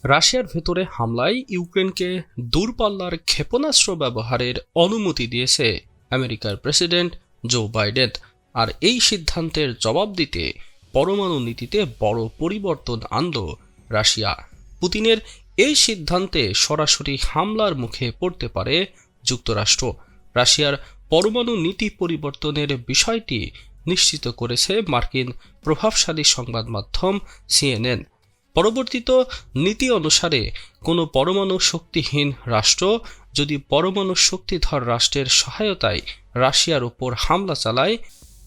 রাশিয়ার ভেতরে হামলায় ইউক্রেনকে দূরপাল্লার ক্ষেপণাস্ত্র ব্যবহারের অনুমতি দিয়েছে আমেরিকার প্রেসিডেন্ট জো বাইডেন। আর এই সিদ্ধান্তের জবাব দিতে পরমাণু নীতিতে বড় পরিবর্তন আনল রাশিয়া। পুতিনের এই সিদ্ধান্তে সরাসরি হামলার মুখে পড়তে পারে যুক্তরাষ্ট্র। রাশিয়ার পরমাণু নীতি পরিবর্তনের বিষয়টি নিশ্চিত করেছে মার্কিন প্রভাবশালী সংবাদ মাধ্যম সিএনএন। পরবর্তীত নীতি অনুসারে কোনো পরমাণু শক্তিহীন রাষ্ট্র যদি পরমাণু শক্তিধর রাষ্ট্রের সহায়তায় রাশিয়ার উপর হামলা চালায়,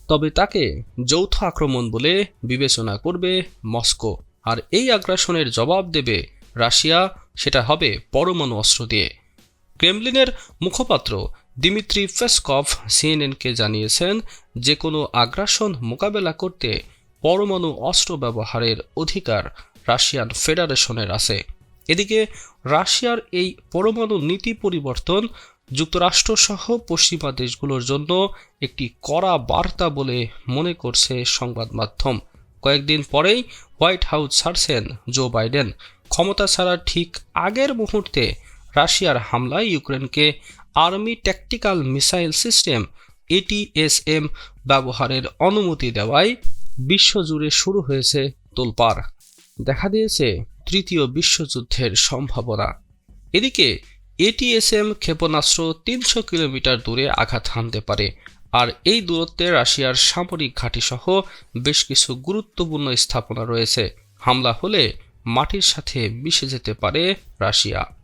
তবে তাকে যৌথ আক্রমণ বলে বিবেচনা করবে মস্কো। আর এই আগ্রাসনের জবাব দেবে রাশিয়া, সেটা হবে পরমাণু অস্ত্র দিয়ে। ক্রেমলিনের মুখপাত্র দিমিত্রি পেসকভ সিএনএনকে জানিয়েছেন, যে কোনো আগ্রাসন মোকাবেলা করতে পরমাণু অস্ত্র ব্যবহারের অধিকার রাশিয়ান ফেডারেশনের আছে। এদিকে রাশিয়ার এই পরমাণু নীতি পরিবর্তন যুক্তরাষ্ট্রসহ পশ্চিমা দেশগুলোর জন্য একটি কড়া বার্তা বলে মনে করছে সংবাদ মাধ্যম। কয়েকদিন পরেই হোয়াইট হাউস ছাড়ছেন জো বাইডেন। ক্ষমতা ছাড়ার ঠিক আগের মুহূর্তে রাশিয়ার হামলায় ইউক্রেনকে আর্মি ট্যাকটিক্যাল মিসাইল সিস্টেম এটিএসএম ব্যবহারের অনুমতি দেওয়ায় বিশ্বজুড়ে শুরু হয়েছে তোলপাড়। দেখা দিয়েছে তৃতীয় বিশ্বযুদ্ধের সম্ভাবনা। এদিকে এটিএসএম ক্ষেপণাস্ত্র ৩০০ কিলোমিটার দূরে আঘাত হানতে পারে। আর এই দূরত্বে রাশিয়ার সামরিক ঘাঁটিসহ বেশ কিছু গুরুত্বপূর্ণ স্থাপনা রয়েছে। হামলা হলে মাটির সাথে মিশে যেতে পারে রাশিয়া।